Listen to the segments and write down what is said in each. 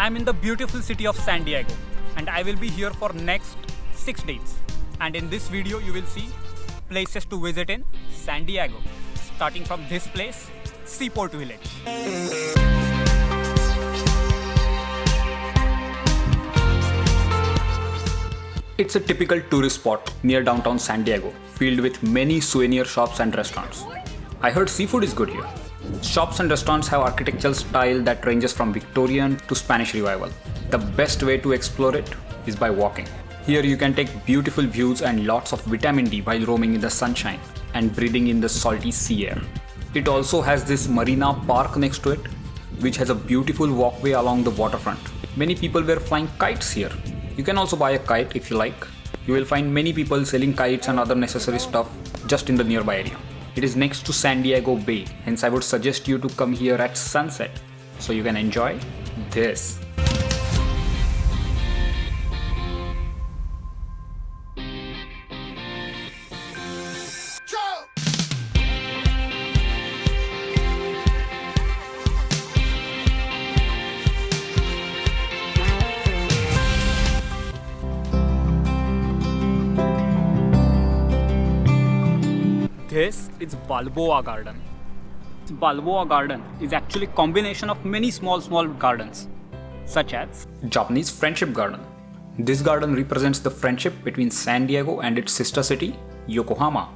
I'm in the beautiful city of San Diego and I will be here for next 6 days. And in this video you will see places to visit in San Diego. Starting from this place, Seaport Village. It's a typical tourist spot near downtown San Diego, filled with many souvenir shops and restaurants. I heard seafood is good here. Shops and restaurants have architectural style that ranges from Victorian to Spanish Revival. The best way to explore it is by walking. Here you can take beautiful views and lots of vitamin D while roaming in the sunshine and breathing in the salty sea air. It also has this marina park next to it, which has a beautiful walkway along the waterfront. Many people were flying kites here. You can also buy a kite if you like. You will find many people selling kites and other necessary stuff just in the nearby area. It is next to San Diego Bay, hence I would suggest you to come here at sunset so you can enjoy this. This is Balboa Garden. Balboa Garden is actually a combination of many small gardens, such as Japanese Friendship Garden. This garden represents the friendship between San Diego and its sister city, Yokohama.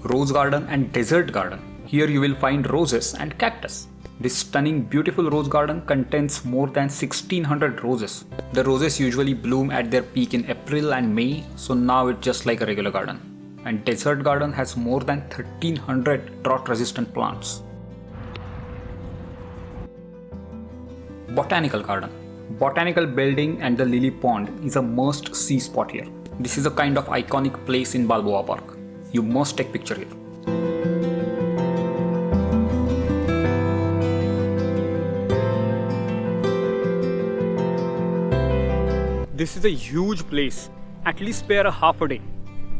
Rose Garden and Desert Garden. Here you will find roses and cactus. This stunning beautiful rose garden contains more than 1600 roses. The roses usually bloom at their peak in April and May, so now it's just like a regular garden. And Desert Garden has more than 1300 drought-resistant plants. Botanical Garden. Botanical Building and the Lily Pond is a must-see spot here. This is a kind of iconic place in Balboa Park. You must take picture here. This is a huge place. At least spare a half a day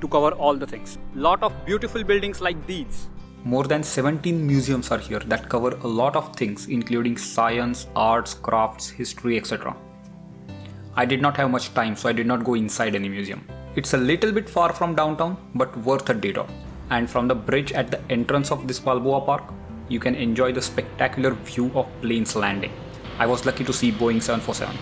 to cover all the things. Lot of beautiful buildings like these. More than 17 museums are here that cover a lot of things including science, arts, crafts, history, etc. I did not have much time, so I did not go inside any museum. It's a little bit far from downtown but worth a detour. And from the bridge at the entrance of this Balboa Park, you can enjoy the spectacular view of planes landing. I was lucky to see Boeing 747.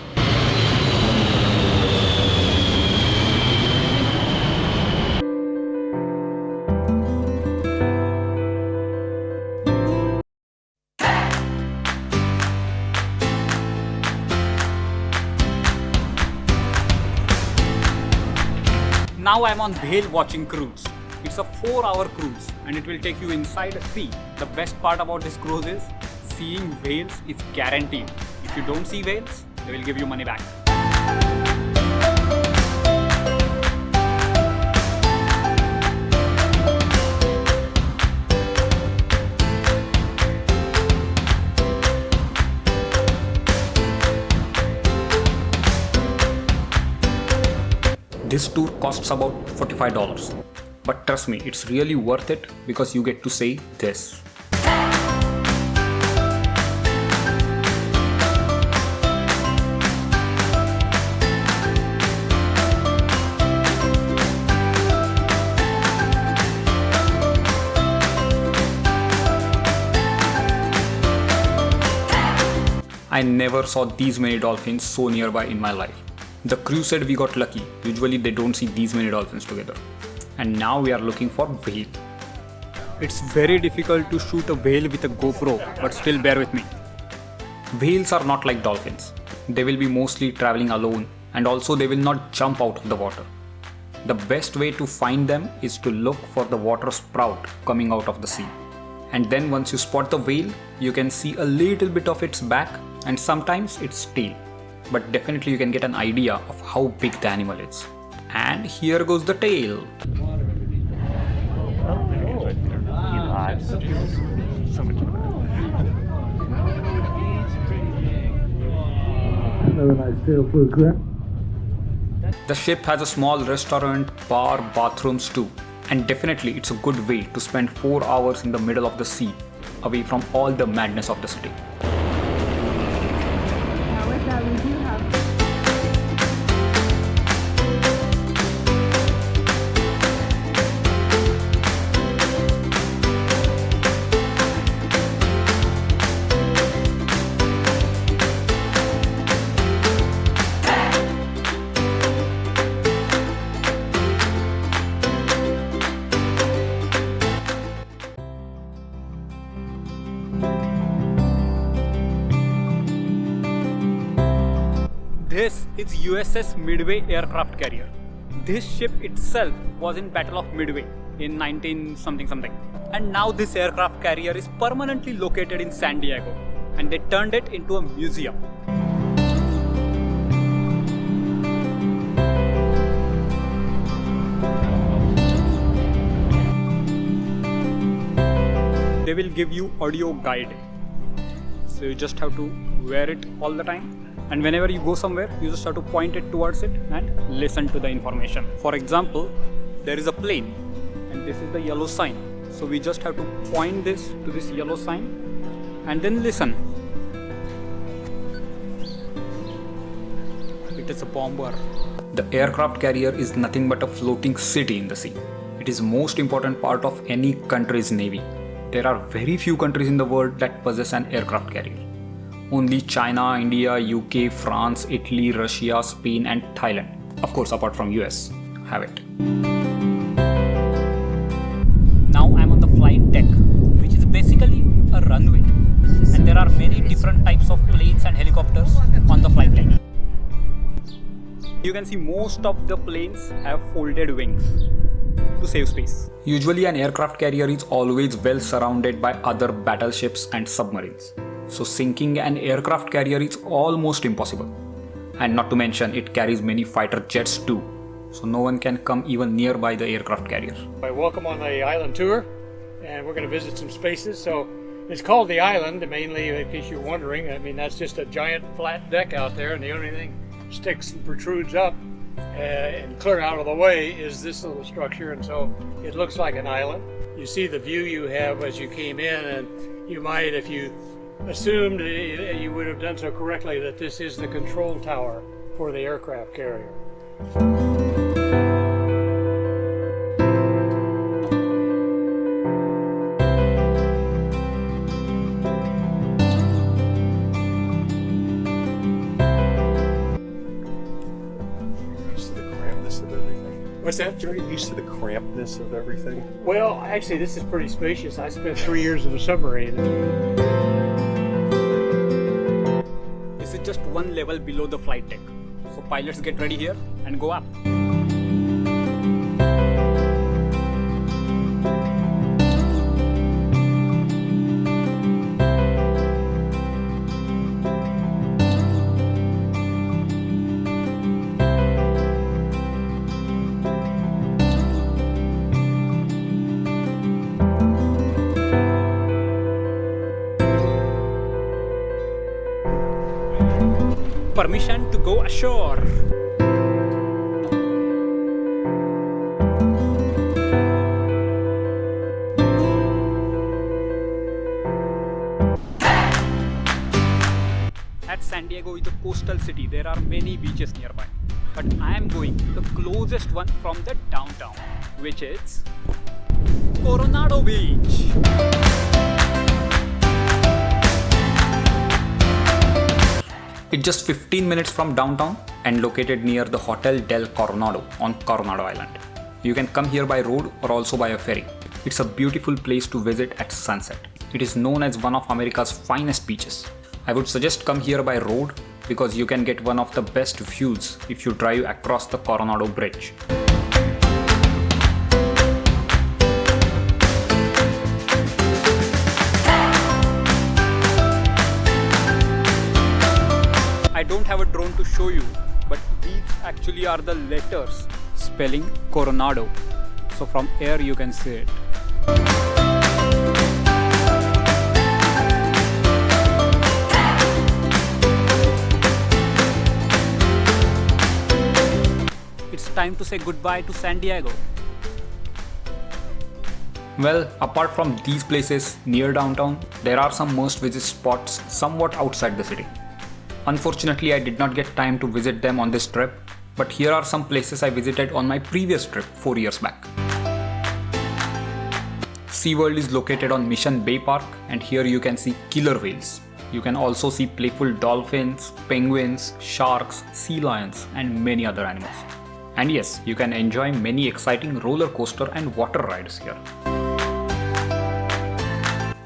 Now I am on whale watching cruise. It's a 4-hour cruise and it will take you inside a sea. The best part about this cruise is seeing whales is guaranteed. If you don't see whales, they will give you money back. This tour costs about $45, but trust me, it's really worth it because you get to say this. I never saw these many dolphins so nearby in my life. The crew said we got lucky. Usually they don't see these many dolphins together. And now we are looking for whale. It's very difficult to shoot a whale with a GoPro, but still bear with me. Whales are not like dolphins. They will be mostly traveling alone and also they will not jump out of the water. The best way to find them is to look for the water sprout coming out of the sea. And then once you spot the whale, you can see a little bit of its back and sometimes its tail. But definitely you can get an idea of how big the animal is. And here goes the tail. The ship has a small restaurant, bar, bathrooms too. And definitely it's a good way to spend 4 hours in the middle of the sea, away from all the madness of the city. This is USS Midway aircraft carrier. This ship itself was in Battle of Midway in 19 something. And now this aircraft carrier is permanently located in San Diego, and they turned it into a museum. They will give you audio guide. So you just have to wear it all the time. And whenever you go somewhere, you just have to point it towards it and listen to the information. For example, there is a plane and this is the yellow sign. So we just have to point this to this yellow sign and then listen. It is a bomber. The aircraft carrier is nothing but a floating city in the sea. It is most important part of any country's navy. There are very few countries in the world that possess an aircraft carrier. Only China, India, UK, France, Italy, Russia, Spain and Thailand, of course apart from US, have it. Now I'm on the flight deck, which is basically a runway. And there are many different types of planes and helicopters on the flight deck. You can see most of the planes have folded wings to save space. Usually an aircraft carrier is always well surrounded by other battleships and submarines. So sinking an aircraft carrier is almost impossible. And not to mention it carries many fighter jets too. So no one can come even nearby the aircraft carrier. Welcome on the island tour, and we're going to visit some spaces. So it's called the island, mainly in case you're wondering. I mean, that's just a giant flat deck out there, and the only thing sticks and protrudes up and clear out of the way is this little structure, and so it looks like an island. You see the view you have as you came in, and you might, if you assumed you would have done so correctly, that this is the control tower for the aircraft carrier. What's that? You're used to the crampedness of everything? Well, actually, this is pretty spacious. I spent 3 years in a submarine. This is just one level below the flight deck. So pilots get ready here and go up. Permission to go ashore. At San Diego is a coastal city. There are many beaches nearby. But I am going to the closest one from the downtown, which is Coronado Beach. It's just 15 minutes from downtown and located near the Hotel del Coronado on Coronado Island. You can come here by road or also by a ferry. It's a beautiful place to visit at sunset. It is known as one of America's finest beaches. I would suggest come here by road because you can get one of the best views if you drive across the Coronado Bridge. I don't have a drone to show you, but these actually are the letters spelling Coronado. So from here you can see it. It's time to say goodbye to San Diego. Well, apart from these places near downtown, there are some must-visit spots somewhat outside the city. Unfortunately, I did not get time to visit them on this trip, but here are some places I visited on my previous trip 4 years back. SeaWorld is located on Mission Bay Park, and here you can see killer whales. You can also see playful dolphins, penguins, sharks, sea lions, and many other animals. And yes, you can enjoy many exciting roller coaster and water rides here.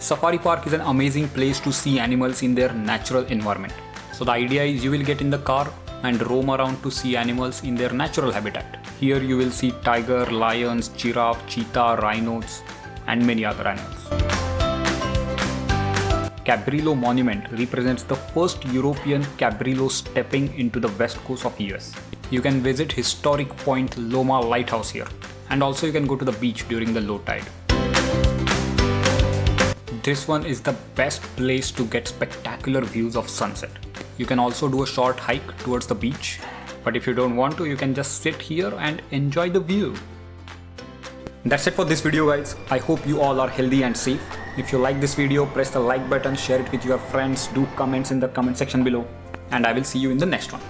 Safari Park is an amazing place to see animals in their natural environment. So the idea is you will get in the car, and roam around to see animals in their natural habitat. Here you will see tiger, lions, giraffe, cheetah, rhinos, and many other animals. Cabrillo Monument represents the first European Cabrillo stepping into the west coast of US. You can visit historic Point Loma Lighthouse here, and also you can go to the beach during the low tide. This one is the best place to get spectacular views of sunset. You can also do a short hike towards the beach, but if you don't want to, you can just sit here and enjoy the view. That's it for this video, guys. I hope you all are healthy and safe. If you like this video, press the like button, share it with your friends, do comments in the comment section below, and I will see you in the next one.